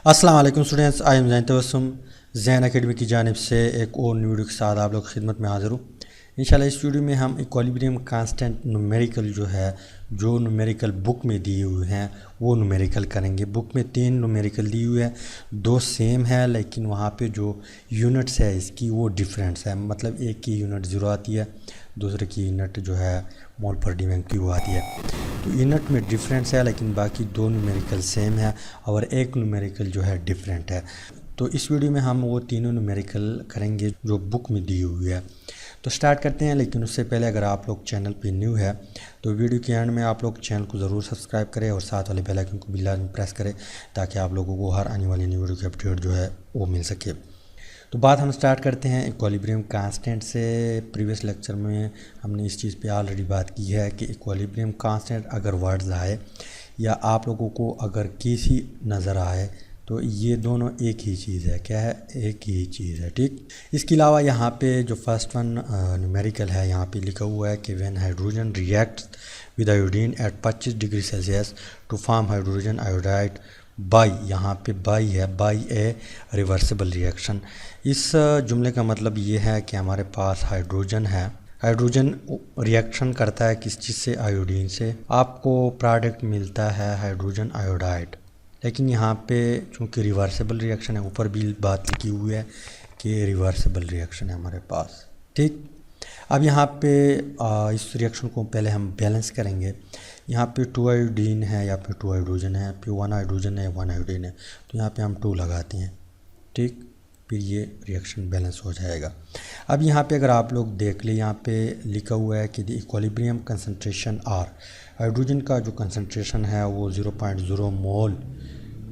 अस्सलाम वालेकुम students, I am Jain Tabassum Jain academy की जानिब से एक और वीडियो के साथ आप लोग खिदमत में हाज़िर हूँ। इंशाल्लाह इस वीडियो में हम इक्विलिब्रियम कांस्टेंट न्यूमेरिकल जो न्यूमेरिकल बुक में दिए हुए हैं वो न्यूमेरिकल करेंगे। बुक में 3 न्यूमेरिकल दी हुई है, 2 सेम है लेकिन वहाँ पे जो यूनिट्स है इसकी वो डिफरेंस है। मतलब एक की यूनिट 0 आती है, दूसरे की यूनिट जो है मोल पर डीएम क्यूब आती है। तो यूनिट में डिफरेंस है लेकिन बाकी 2 न्यूमेरिकल सेम है और एक न्यूमेरिकल जो है डिफरेंट है। तो इस वीडियो में हम वो तीनों न्यूमेरिकल करेंगे जो बुक में दी हुई है। तो स्टार्ट करते हैं, लेकिन उससे पहले अगर आप लोग चैनल पे न्यू है तो वीडियो के एंड में आप लोग चैनल को ज़रूर सब्सक्राइब करें और साथ वाले बेल आइकन को भी लाजमी प्रेस करें ताकि आप लोगों को हर आने वाली न्यू वीडियो की अपडेट जो है वो मिल सके। तो बात हम स्टार्ट करते हैं इक्विलिब्रियम कांस्टेंट से। प्रीवियस लेक्चर में हमने इस चीज़ पे ऑलरेडी बात की है कि इक्विलिब्रियम कांस्टेंट अगर वर्ड्स आए या आप लोगों को अगर किसी नज़र आए तो ये दोनों एक ही चीज़ है। क्या है? एक ही चीज़ है, ठीक। इसके अलावा यहाँ पे जो फर्स्ट वन न्यूमेरिकल है यहाँ पे लिखा हुआ है कि when hydrogen reacts with iodine at 25 degree Celsius to form hydrogen iodide बाई, यहाँ पे बाई है, बाई ए रिवर्सिबल रिएक्शन। इस जुमले का मतलब ये है कि हमारे पास हाइड्रोजन है, हाइड्रोजन रिएक्शन करता है किस चीज़ से? आयोडीन से। आपको प्रोडक्ट मिलता है हाइड्रोजन आयोडाइड। लेकिन यहाँ पे चूँकि रिवर्सिबल रिएक्शन है, ऊपर भी बात लिखी हुई है कि रिवर्सिबल रिएक्शन है हमारे पास, ठीक। अब यहाँ पे इस रिएक्शन को पहले हम बैलेंस करेंगे। यहाँ पे 2 आयोडीन है या फिर 2 हाइड्रोजन है, फिर 1 हाइड्रोजन है 1 आयोडीन है, तो यहाँ पे हम 2 लगाते हैं, ठीक। फिर ये रिएक्शन बैलेंस हो जाएगा। अब यहाँ पे अगर आप लोग देख लें, यहाँ पे लिखा हुआ है कि the equilibrium concentration are, hydrogen का जो कंसंट्रेशन है वो 0.0 मोल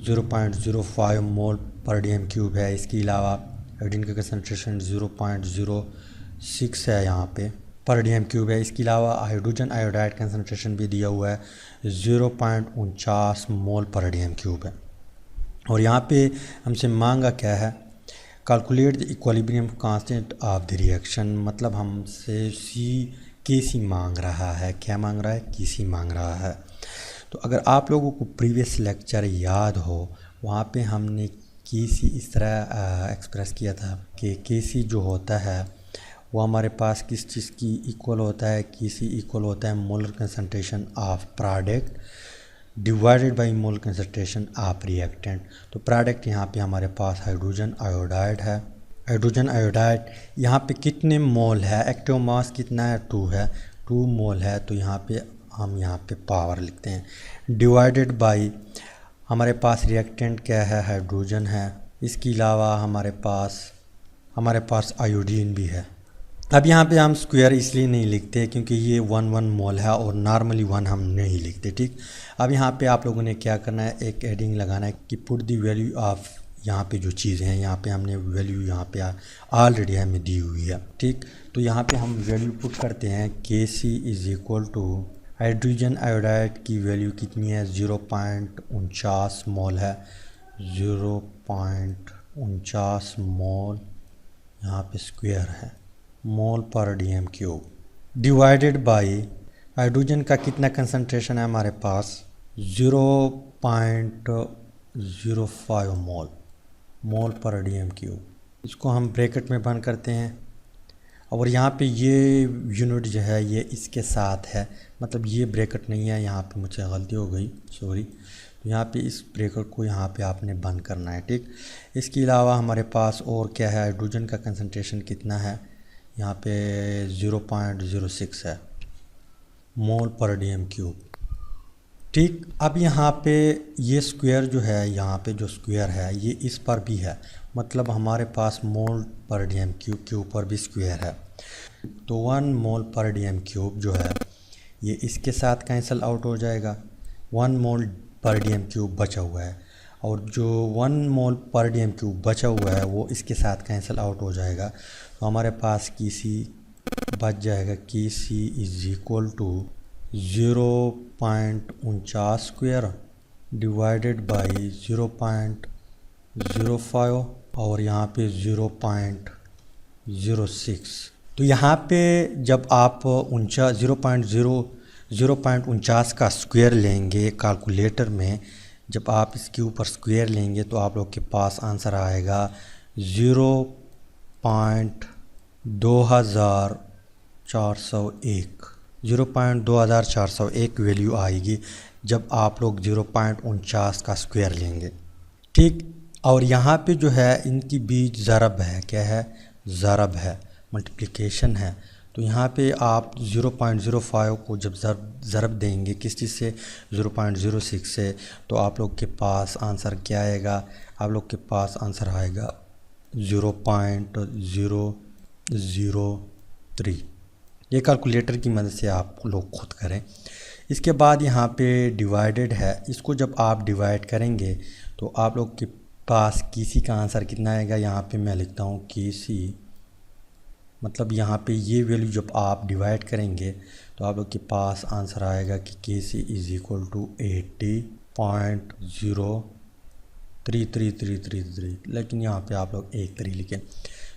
0.05 मोल पर डीएम क्यूब है। इसके अलावा आयोडीन का कंसंट्रेशन 0.06 है यहाँ पे पर डीएम क्यूब है। इसके अलावा हाइड्रोजन आयोडाइड कंसंट्रेशन भी दिया हुआ है 0.49 मोल पर डीएम क्यूब है। और यहाँ पे हमसे मांगा क्या है? Calculate the equilibrium constant of the reaction. मतलब हमसे केसी मांग रहा है। क्या मांग रहा है? केसी मांग रहा है। तो अगर आप लोगों को प्रीवियस लेक्चर याद हो, वहाँ पे हमने केसी इस तरह एक्सप्रेस किया था कि केसी जो होता है वो हमारे पास किस चीज़ की इक्वल होता है? केसी इक्वल होता है molar concentration of product divided by mole concentration of reactant. तो प्रोडक्ट यहाँ पे हमारे पास हाइड्रोजन आयोडाइड है। हाइड्रोजन आयोडाइड यहाँ पे कितने मोल है? एक्टिव मास कितना है? 2 है, 2 मोल है। तो यहाँ पे हम यहाँ पे पावर लिखते हैं डिवाइडेड बाय हमारे पास रिएक्टेंट क्या है? हाइड्रोजन है। इसके अलावा हमारे पास आयोडीन भी है। अब यहाँ पे हम स्क्वायर इसलिए नहीं लिखते क्योंकि ये 1 मोल है और नॉर्मली 1 हम नहीं लिखते, ठीक। अब यहाँ पे आप लोगों ने क्या करना है? एक एडिंग लगाना है कि पुट दी वैल्यू ऑफ, यहाँ पे जो चीज़ें हैं यहाँ पे हमने वैल्यू यहाँ पे ऑलरेडी हमें दी हुई है, ठीक। तो यहाँ पे हम वैल्यू पुट करते हैं के C is equal to hydrogen iodide की वैल्यू कितनी है? 0.49 मोल है, 0.49 मोल यहाँ पे स्क्वायर है मोल पर dm cube divided by hydrogen का कितना कंसंट्रेशन है हमारे पास? 0.05 मोल पर डीएम क्यूब। इसको हम ब्रैकेट में बंद करते हैं और यहाँ पे ये यूनिट जो है ये इसके साथ है, मतलब ये ब्रैकेट नहीं है, यहाँ पे मुझे गलती हो गई, सॉरी। तो यहाँ पे इस ब्रैकेट को यहाँ पे आपने बंद करना है, ठीक। इसके अलावा हमारे पास और क्या है? हाइड्रोजन का कंसंट्रेशन कितना है? यहाँ पे 0.06 है मोल पर डीएम क्यूब, ठीक। अब यहाँ पे ये स्क्वायर जो है, यहाँ पे जो स्क्वायर है ये इस पर भी है, मतलब हमारे पास मोल पर डीएम क्यूब के ऊपर भी स्क्वायर है। तो 1 मोल पर डीएम क्यूब जो है ये इसके साथ कैंसिल आउट हो जाएगा, 1 मोल पर डीएम क्यूब बचा हुआ है और जो 1 मोल पर डीएम क्यूब बचा हुआ है वो इसके साथ कैंसिल आउट हो जाएगा। तो हमारे पास केसी बच जाएगा, KC is equal to 0.49 square divided by 0.05 और यहाँ पे 0.06। तो यहाँ पे जब आप 0.49 का स्क्वायर लेंगे कैलकुलेटर में, जब आप इसके ऊपर स्क्वायर लेंगे तो आप लोग के पास आंसर आएगा 0.2401 वैल्यू आएगी जब आप लोग 0.49 का स्क्वायर लेंगे, ठीक। और यहाँ पे जो है इनकी बीच ज़रब है, क्या है, ज़रब है, मल्टीप्लिकेशन है। तो यहाँ पे आप 0.05 को जब ज़रब देंगे किस चीज़ से, 0.06 से, तो आप लोग के पास आंसर क्या आएगा, आप लोग के पास आंसर आएगा 0.003। ये कैलकुलेटर की मदद से आप लोग खुद करें। इसके बाद यहाँ पे डिवाइडेड है, इसको जब आप डिवाइड करेंगे तो आप लोग के पास केसी का आंसर कितना आएगा। यहाँ पे मैं लिखता हूँ केसी, मतलब यहाँ पे ये वैल्यू जब आप डिवाइड करेंगे तो आप लोग के पास आंसर आएगा कि केसी इज़ इक्वल टू 80.0333333, लेकिन यहाँ पे आप लोग 1 लिखें।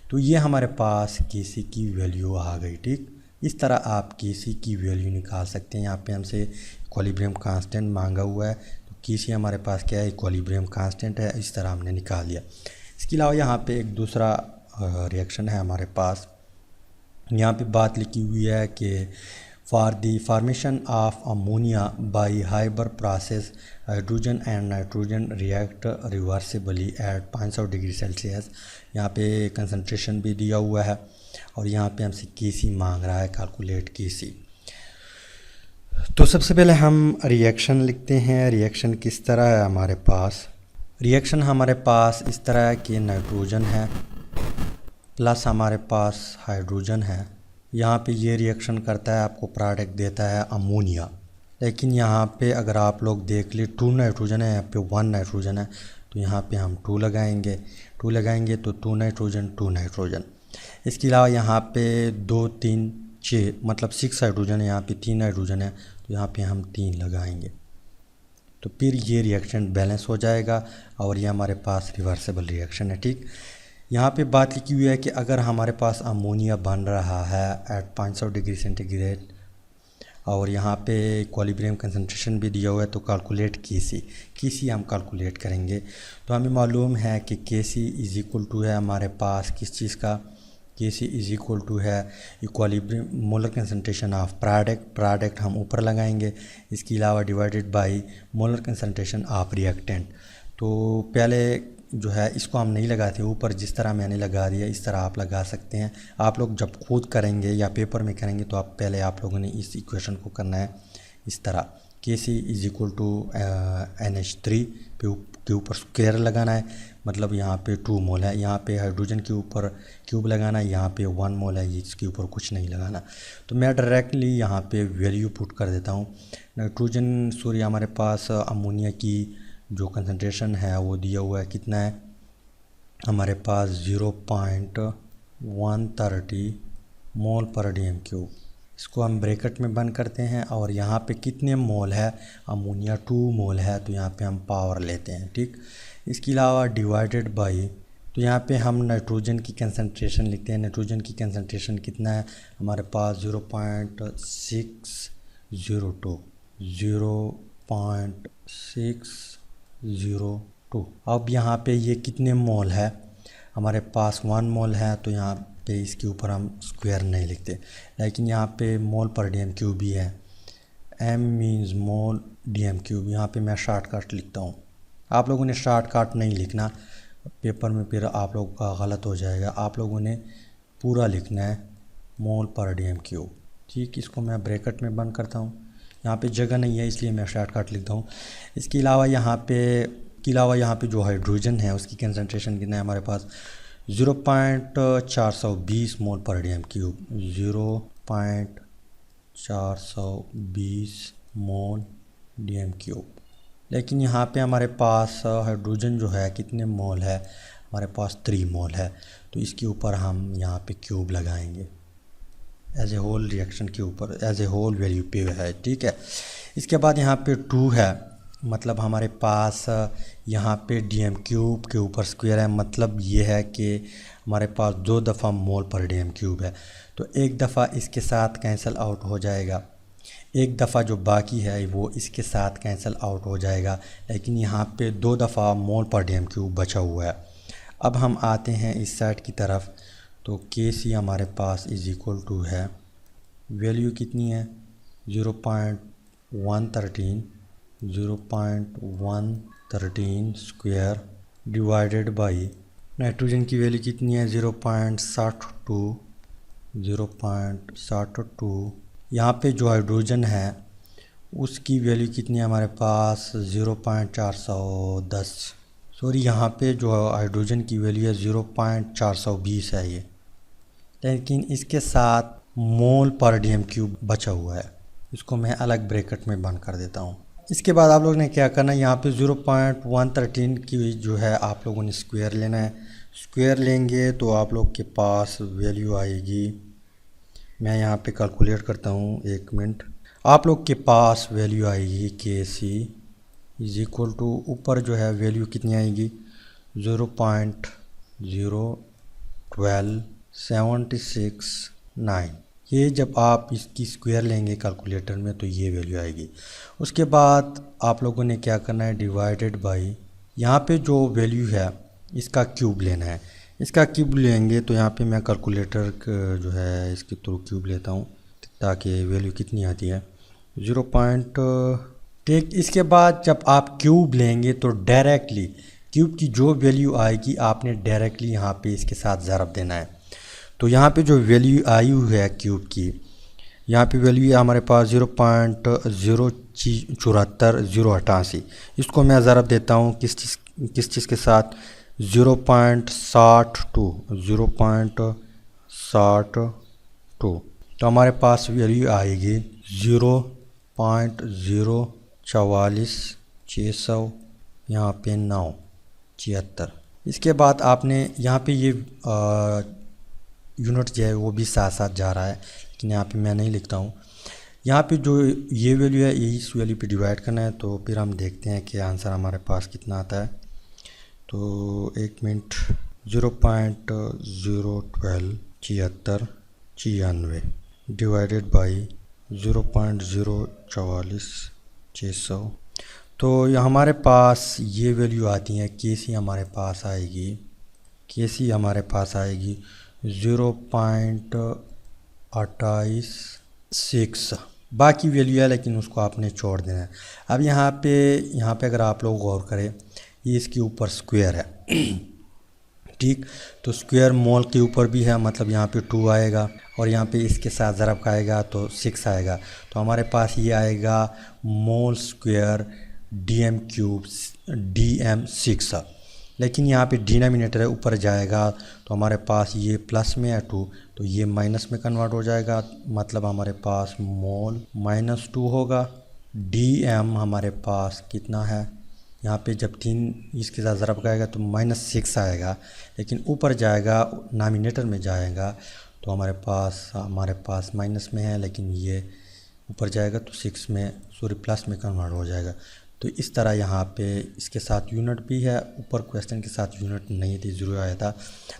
तो ये हमारे पास केसी की वैल्यू आ गई, ठीक। इस तरह आप केसी की वैल्यू निकाल सकते हैं। यहाँ पे हमसे इक्विलिब्रियम कांस्टेंट मांगा हुआ है, तो केसी हमारे पास क्या है, इक्विलिब्रियम कांस्टेंट है। इस तरह हमने निकाल लिया। इसके अलावा यहाँ पे एक दूसरा रिएक्शन है हमारे पास। यहाँ पे बात लिखी हुई है कि for the formation of ammonia by Haber process hydrogen and nitrogen react reversibly at 500 degree Celsius. यहाँ पे कंसंट्रेशन भी दिया हुआ है और यहाँ पे हमसे केसी मांग रहा है, कैलकुलेट केसी। तो सबसे पहले हम रिएक्शन लिखते हैं। रिएक्शन किस तरह है हमारे पास, रिएक्शन हमारे पास इस तरह है कि नाइट्रोजन है प्लस हमारे पास हाइड्रोजन है। यहाँ पे ये रिएक्शन करता है, आपको प्रोडक्ट देता है अमोनिया। लेकिन यहाँ पे अगर आप लोग देख ले 2 नाइट्रोजन है, यहाँ पे 1 नाइट्रोजन है, तो यहाँ पे हम 2 लगाएंगे तो 2 नाइट्रोजन। इसके अलावा यहाँ पे 2 3 6 मतलब 6 हाइड्रोजन है, यहाँ पे 3 नाइट्रोजन है, तो यहाँ पे हम 3 लगाएंगे। तो फिर ये रिएक्शन बैलेंस हो जाएगा और ये हमारे पास रिवर्सिबल रिएक्शन है, ठीक। यहाँ पे बात लिखी हुई है कि अगर हमारे पास अमोनिया बन रहा है एट 500 डिग्री सेंटीग्रेड और यहाँ पे इक्विलिब्रियम कंसंट्रेशन भी दिया हुआ है, तो कैलकुलेट केसी हम कैलकुलेट करेंगे। तो हमें मालूम है कि केसी इज़ इक्वल टू है हमारे पास किस चीज़ का, केसी इज़ इक्वल टू है equilibrium molar concentration of product हम ऊपर लगाएंगे। इसके अलावा divided by molar concentration of reactant. तो पहले जो है इसको हम नहीं लगाते ऊपर, जिस तरह मैंने लगा दिया इस तरह आप लगा सकते हैं। आप लोग जब खुद करेंगे या पेपर में करेंगे तो आप पहले आप लोगों ने इस इक्वेशन को करना है इस तरह, केसी इज़ इक्वल टू NH3 के ऊपर स्क्वायर लगाना है, मतलब यहाँ पे 2 मोल है। यहाँ पे हाइड्रोजन के ऊपर क्यूब लगाना है, यहाँ पे 1 मोल है, इसके ऊपर कुछ नहीं लगाना। तो मैं डायरेक्टली यहाँ पे वैल्यू पुट कर देता हूँ। नाइट्रोजन सॉरी हमारे पास अमोनिया की जो कंसंट्रेशन है वो दिया हुआ है, कितना है हमारे पास 0.130 मोल पर DM³। इसको हम ब्रैकेट में बंद करते हैं और यहाँ पे कितने मोल है, अमोनिया 2 मोल है, तो यहाँ पे हम पावर लेते हैं, ठीक। इसके अलावा डिवाइडेड बाय, तो यहाँ पे हम नाइट्रोजन की कंसंट्रेशन लिखते हैं। नाइट्रोजन की कंसंट्रेशन कितना है हमारे पास 0.602। अब यहाँ पे ये कितने मोल है हमारे पास, 1 मोल है, तो यहाँ पे इसके ऊपर हम स्क्वायर नहीं लिखते, लेकिन यहाँ पे मोल पर DM³ भी है। M means mole DM³। यहाँ पे मैं शॉर्टकट लिखता हूँ, आप लोगों ने शॉर्टकट नहीं लिखना, पेपर में फिर आप लोगों का गलत हो जाएगा। आप लोगों ने पूरा लिखना है मोल पर DM³, ठीक। इसको मैं ब्रैकेट में बंद करता हूँ, यहाँ पे जगह नहीं है इसलिए मैं शॉर्टकट लिखता हूँ। इसके अलावा यहाँ पे जो हाइड्रोजन है उसकी कंसंट्रेशन कितना है हमारे पास 0.420 मोल पर DM³, 0.420 मोल DM³। लेकिन यहाँ पे हमारे पास हाइड्रोजन जो है कितने मोल है हमारे पास 3 मोल है, तो इसके ऊपर हम यहाँ पे क्यूब लगाएंगे एज ए होल रिएक्शन के ऊपर, एज ए होल वैल्यू पे है, ठीक है। इसके बाद यहाँ पे 2 है, मतलब हमारे पास यहाँ पे DM³ के ऊपर स्क्वायर है, मतलब ये है कि हमारे पास 2 दफ़ा मोल पर DM³ है, तो एक दफ़ा इसके साथ कैंसिल आउट हो जाएगा। एक दफ़ा जो बाकी है वो इसके साथ कैंसिल आउट हो जाएगा, लेकिन यहाँ पे 2 दफ़ा मोल पर डीएम क्यूब बचा हुआ है। अब हम आते हैं इस साइड की तरफ, तो के सी हमारे पास इज़ इक्वल टू है, वैल्यू कितनी है 0.113 स्क्वायर डिवाइडेड बाई नाइट्रोजन की वैल्यू कितनी है 0.62। यहाँ पे जो हाइड्रोजन है उसकी वैल्यू कितनी है हमारे पास 0.410। सॉरी, यहाँ पे जो हाइड्रोजन की वैल्यू है 0.420 है ये, लेकिन इसके साथ मोल पर डीएम क्यूब बचा हुआ है। इसको मैं अलग ब्रैकेट में बंद कर देता हूँ। इसके बाद आप लोग ने क्या करना है, यहाँ पे 0.113 की जो है आप लोगों ने स्क्वायर लेना है। स्क्वायर लेंगे तो आप लोग के पास वैल्यू आएगी, मैं यहाँ पे कैलकुलेट करता हूँ, 1 मिनट। आप लोग के पास वैल्यू आएगी के सी इज़ इक्वल टू, ऊपर जो है वैल्यू कितनी आएगी 0.012769। ये जब आप इसकी स्क्वायर लेंगे कैलकुलेटर में तो ये वैल्यू आएगी। उसके बाद आप लोगों ने क्या करना है, डिवाइडेड बाई यहाँ पे जो वैल्यू है इसका क्यूब लेना है। इसका क्यूब लेंगे तो यहाँ पे मैं कैलकुलेटर जो है इसके थ्रू क्यूब लेता हूँ ताकि वैल्यू कितनी आती है 0. ठीक, इसके बाद जब आप क्यूब लेंगे तो डायरेक्टली क्यूब की जो वैल्यू आएगी आपने डायरेक्टली यहाँ पे इसके साथ ज़रब देना है। तो यहाँ पे जो वैल्यू आई हुई है क्यूब की, यहाँ पे वैल्यू है हमारे पास 0.074 इसको मैं ज़रब देता हूँ किस चीज़ के साथ 0.62। तो हमारे पास वैल्यू आएगी 0.044 यहाँ पे 976। इसके बाद आपने यहाँ पे ये यूनिट जो है वो भी साथ साथ जा रहा है, लेकिन यहाँ पे मैं नहीं लिखता हूँ। यहाँ पे जो ये वैल्यू है ये इस वैल्यू पे डिवाइड करना है, तो फिर हम देखते हैं कि आंसर हमारे पास कितना आता है। तो 1 मिनट, 0.0127696 डिवाइडेड बाई 0.044 तो हमारे पास ये वैल्यू आती है। के सी हमारे पास आएगी 0.286। बाकी वैल्यू है लेकिन उसको आपने छोड़ देना है। अब यहाँ पे अगर आप लोग गौर करें, ये इसके ऊपर स्क्वायर है ठीक, तो स्क्वायर मोल के ऊपर भी है, मतलब यहाँ पे 2 आएगा और यहाँ पे इसके साथ ज़रब का आएगा तो 6 आएगा। तो हमारे पास ये आएगा mole square DM cube DM6, लेकिन यहाँ पे डिनोमिनेटर है ऊपर जाएगा तो हमारे पास ये प्लस में है 2 तो ये माइनस में कन्वर्ट हो जाएगा, मतलब हमारे पास मोल -2 होगा। DM हमारे पास कितना है, यहाँ पे जब 3 इसके साथ ज़रब का आएगा तो -6 आएगा, लेकिन ऊपर जाएगा नॉमिनेटर में जाएगा तो हमारे पास माइनस में है, लेकिन ये ऊपर जाएगा तो 6 में प्लस में कन्वर्ट हो जाएगा। तो इस तरह यहाँ पे इसके साथ यूनिट भी है, ऊपर क्वेश्चन के साथ यूनिट नहीं थी, 0 आया था।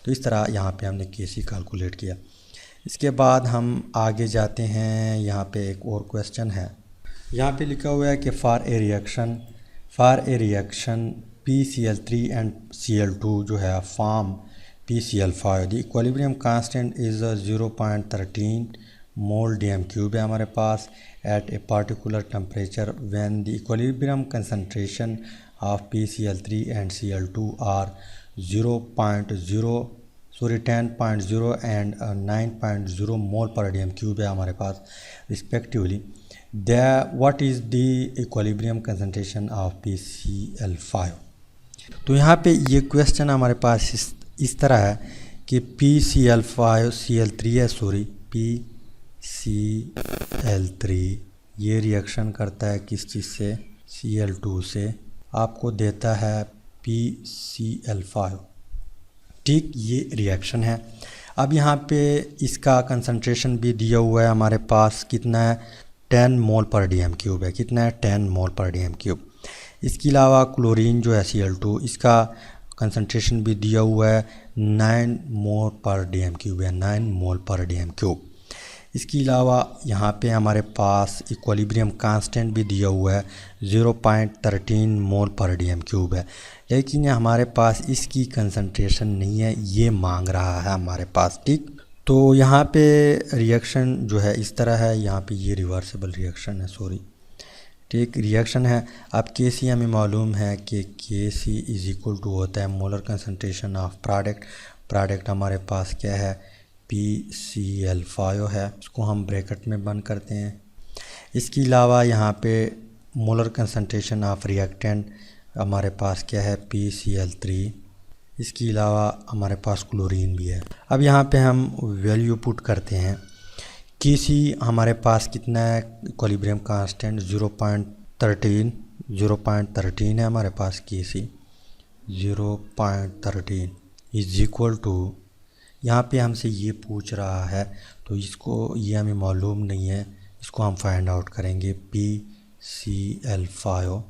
तो इस तरह यहाँ पे हमने केसी कैलकुलेट किया। इसके बाद हम आगे जाते हैं, यहाँ पे एक और क्वेश्चन है। यहाँ पे लिखा हुआ है कि for a reaction PCl3 and Cl2 जो है form PCl5, the equilibrium constant is 0.13 mole dm cube है हमारे पास at a particular temperature when the equilibrium concentration of PCl3 and Cl2 are 10.0 and 9.0 mole पर डीएम क्यूब है हमारे पास respectively. What is the equilibrium concentration of PCl5। तो यहाँ पे ये क्वेश्चन हमारे पास इस तरह है कि PCl5 Cl3 है, PCl3 ये रिएक्शन करता है किस चीज़ से, Cl2 से, आपको देता है PCl5 ठीक, ये रिएक्शन है। अब यहाँ पे इसका कंसंट्रेशन भी दिया हुआ है हमारे पास, कितना है 10 मोल पर डीएम क्यूब है, कितना है 10 मोल पर डीएम क्यूब। इसके अलावा क्लोरीन जो है Cl2 इसका कंसंट्रेशन भी दिया हुआ है 9 मोल पर डीएम क्यूब है, 9 मोल पर डीएम क्यूब। इसके अलावा यहाँ पे हमारे पास इक्विलिब्रियम कांस्टेंट भी दिया हुआ है 0.13 मोल पर DM³ है, लेकिन हमारे पास इसकी कंसंट्रेशन नहीं है, ये मांग रहा है हमारे पास। ठीक, तो यहाँ पे रिएक्शन जो है इस तरह है, यहाँ पे ये रिवर्सिबल रिएक्शन है, सॉरी। ठीक, रिएक्शन है। अब Kc हमें मालूम है कि Kc इज इक्वल टू होता है मोलर कंसंट्रेशन ऑफ प्रोडक्ट हमारे पास क्या है, PCl5 है, इसको हम ब्रैकेट में बंद करते हैं। इसके अलावा यहाँ पे मोलर कंसंट्रेशन ऑफ रिएक्टेंट हमारे पास क्या है, PCl3। इसके अलावा हमारे पास क्लोरीन भी है। अब यहाँ पे हम वैल्यू पुट करते हैं। Kc हमारे पास कितना है, इक्विलिब्रियम कांस्टेंट 0.13 है हमारे पास। Kc 0.13 इज इक्वल टू, यहाँ पे हमसे ये पूछ रहा है तो इसको, ये हमें मालूम नहीं है, इसको हम फाइंड आउट करेंगे। PCl5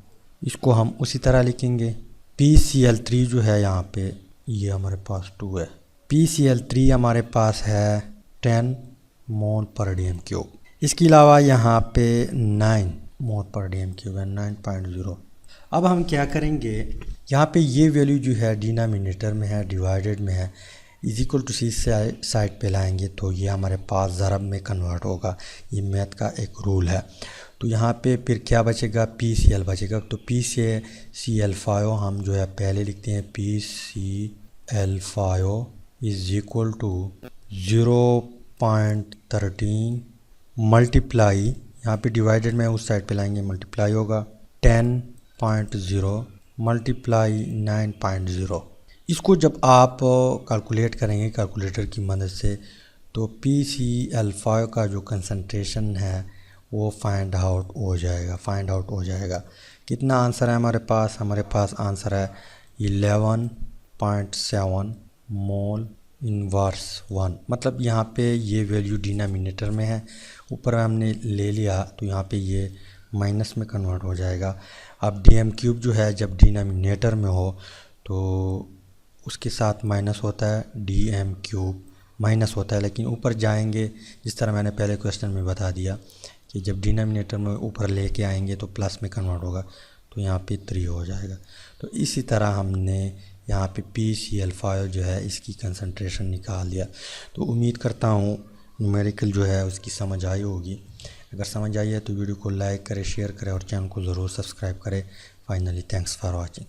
इसको हम उसी तरह लिखेंगे। PCl3 जो है यहाँ पे ये हमारे पास 2 है। PCl3 हमारे पास है 10 मोल पर DM³। इसके अलावा यहाँ पे 9 मोल पर DM³ है, 9.0। अब हम क्या करेंगे, यहाँ पे ये वैल्यू जो है डिनोमिनेटर में है, डिवाइडेड में है, is equal to C side पे लाएंगे तो ये हमारे पास ज़रब में कन्वर्ट होगा। ये मैथ का एक रूल है। तो यहाँ पे फिर क्या बचेगा, PCl बचेगा। तो PCl5 हम जो है पहले लिखते हैं, PCl5 is equal to 0.13 multiply, यहाँ पे डिवाइडेड में उस साइड पे लाएंगे, मल्टीप्लाई होगा 10.0 मल्टीप्लाई 9.0। इसको जब आप कैलकुलेट करेंगे कैलकुलेटर की मदद से तो PCl5 का जो कंसंट्रेशन है वो फाइंड आउट हो जाएगा। कितना आंसर है हमारे पास आंसर है 11.7 मोल इनवर्स 1। मतलब यहाँ पे ये वैल्यू डिनोमिनेटर में है, ऊपर हमने ले लिया तो यहाँ पे ये माइनस में कन्वर्ट हो जाएगा। अब DM³ जो है जब डिनोमिनेटर में हो तो उसके साथ माइनस होता है, DM³ माइनस होता है, लेकिन ऊपर जाएंगे जिस तरह मैंने पहले क्वेश्चन में बता दिया कि जब डिनोमिनेटर में ऊपर लेके आएंगे तो प्लस में कन्वर्ट होगा, तो यहाँ पे 3 हो जाएगा। तो इसी तरह हमने यहाँ पे PCl5 जो है इसकी कंसंट्रेशन निकाल दिया। तो उम्मीद करता हूँ न्यूमेरिकल जो है उसकी समझ आई होगी। अगर समझ आई है तो वीडियो को लाइक करें, शेयर करें और चैनल को ज़रूर सब्सक्राइब करें। Finally thanks for watching.